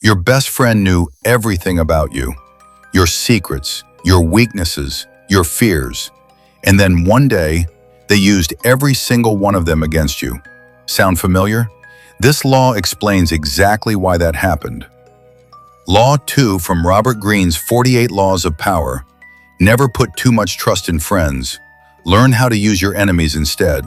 Your best friend knew everything about you, your secrets, your weaknesses, your fears, and then one day, they used every single one of them against you. Sound familiar? This law explains exactly why that happened. Law-2 from Robert Greene's 48 Laws of Power. Never put too much trust in friends. Learn how to use your enemies instead.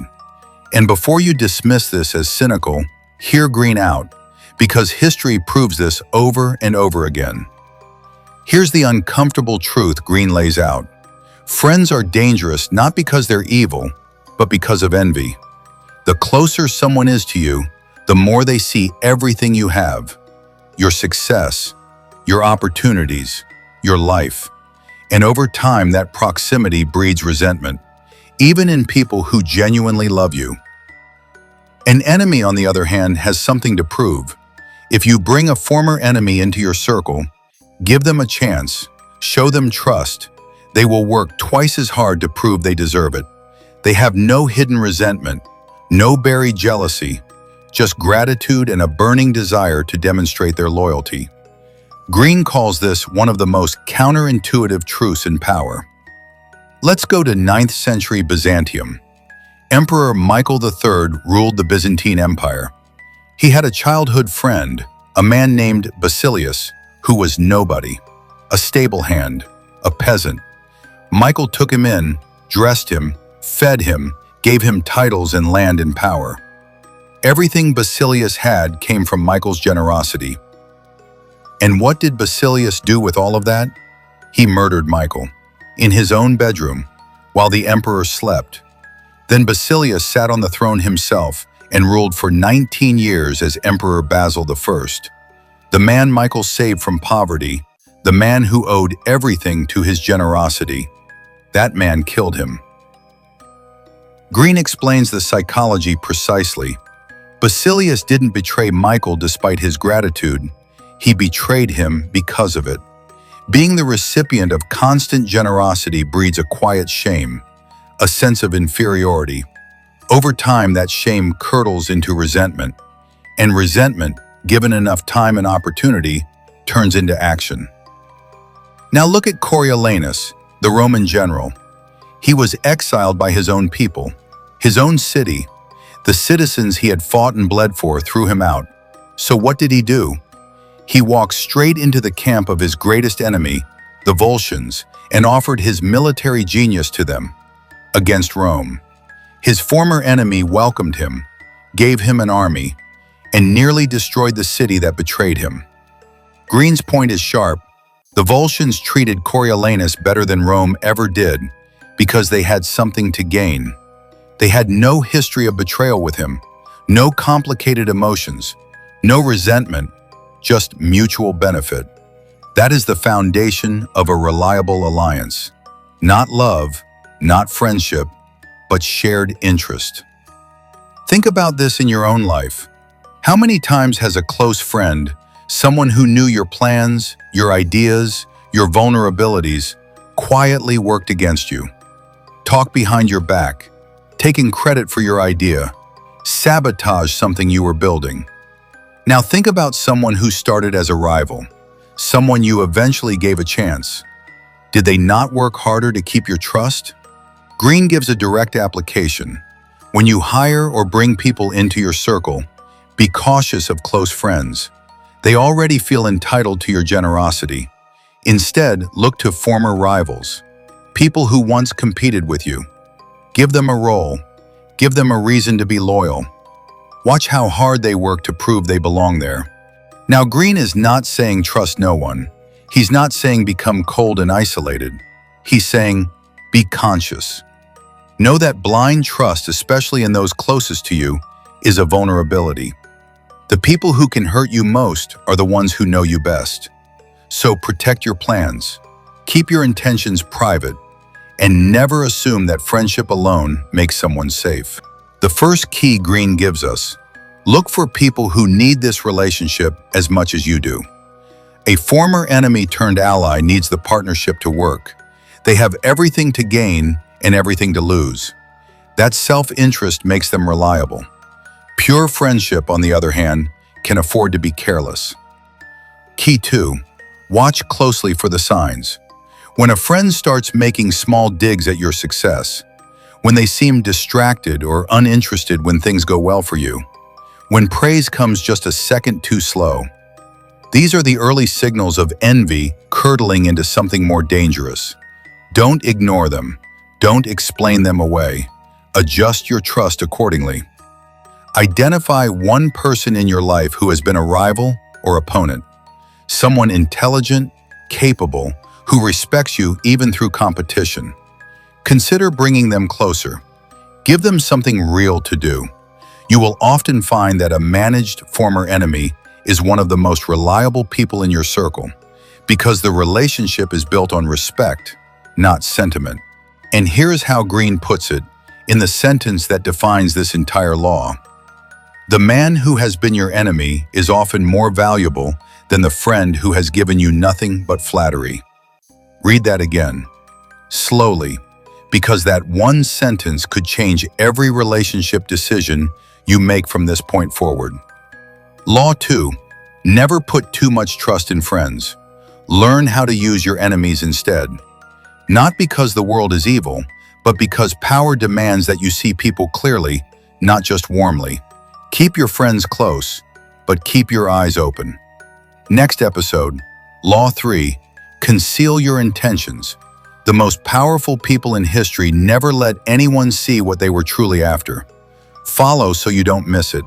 And before you dismiss this as cynical, hear Greene out, because history proves this over and over again. Here's the uncomfortable truth Greene lays out. Friends are dangerous not because they're evil, but because of envy. The closer someone is to you, the more they see everything you have, your success, your opportunities, your life. And over time, that proximity breeds resentment, even in people who genuinely love you. An enemy, on the other hand, has something to prove. If you bring a former enemy into your circle, give them a chance, show them trust, they will work twice as hard to prove they deserve it. They have no hidden resentment, no buried jealousy, just gratitude and a burning desire to demonstrate their loyalty. Greene calls this one of the most counterintuitive truths in power. Let's go to 9th century Byzantium. Emperor Michael III ruled the Byzantine Empire. He had a childhood friend, a man named Basilius, who was nobody, a stable hand, a peasant. Michael took him in, dressed him, fed him, gave him titles and land and power. Everything Basilius had came from Michael's generosity. And what did Basilius do with all of that? He murdered Michael, in his own bedroom, while the emperor slept. Then Basilius sat on the throne himself and ruled for 19 years as Emperor Basil I. The man Michael saved from poverty, the man who owed everything to his generosity, that man killed him. Greene explains the psychology precisely. Basilius didn't betray Michael despite his gratitude. He betrayed him because of it. Being the recipient of constant generosity breeds a quiet shame, a sense of inferiority. Over time, that shame curdles into resentment, and resentment, given enough time and opportunity, turns into action. Now look at Coriolanus, the Roman general. He was exiled by his own people, his own city. The citizens he had fought and bled for threw him out. So what did he do? He walked straight into the camp of his greatest enemy, the Volscians, and offered his military genius to them, against Rome. His former enemy welcomed him, gave him an army, and nearly destroyed the city that betrayed him. Greene's point is sharp. The Volscians treated Coriolanus better than Rome ever did because they had something to gain. They had no history of betrayal with him, no complicated emotions, no resentment, just mutual benefit. That is the foundation of a reliable alliance. Not love, not friendship, but shared interest. Think about this in your own life. How many times has a close friend, someone who knew your plans, your ideas, your vulnerabilities, quietly worked against you? Talk behind your back, taking credit for your idea, sabotage something you were building. Now think about someone who started as a rival, someone you eventually gave a chance. Did they not work harder to keep your trust? Greene gives a direct application. When you hire or bring people into your circle, be cautious of close friends. They already feel entitled to your generosity. Instead, look to former rivals, people who once competed with you. Give them a role. Give them a reason to be loyal. Watch how hard they work to prove they belong there. Now, Greene is not saying trust no one. He's not saying become cold and isolated. He's saying be conscious. Know that blind trust, especially in those closest to you, is a vulnerability. The people who can hurt you most are the ones who know you best. So protect your plans. Keep your intentions private, and never assume that friendship alone makes someone safe. The first key Greene gives us: look for people who need this relationship as much as you do. A former enemy turned ally needs the partnership to work. They have everything to gain and everything to lose. That self-interest makes them reliable. Pure friendship, on the other hand, can afford to be careless. Key 2. Watch closely for the signs. When a friend starts making small digs at your success, when they seem distracted or uninterested when things go well for you, when praise comes just a second too slow, these are the early signals of envy curdling into something more dangerous. Don't ignore them. Don't explain them away. Adjust your trust accordingly. Identify one person in your life who has been a rival or opponent, someone intelligent, capable, who respects you even through competition. Consider bringing them closer. Give them something real to do. You will often find that a managed former enemy is one of the most reliable people in your circle because the relationship is built on respect, not sentiment. And here's how Green puts it in the sentence that defines this entire law. The man who has been your enemy is often more valuable than the friend who has given you nothing but flattery. Read that again, slowly, because that one sentence could change every relationship decision you make from this point forward. Law 2. Never put too much trust in friends. Learn how to use your enemies instead. Not because the world is evil, but because power demands that you see people clearly, not just warmly. Keep your friends close, but keep your eyes open. Next episode, Law 3. Conceal your intentions. The most powerful people in history never let anyone see what they were truly after. Follow so you don't miss it.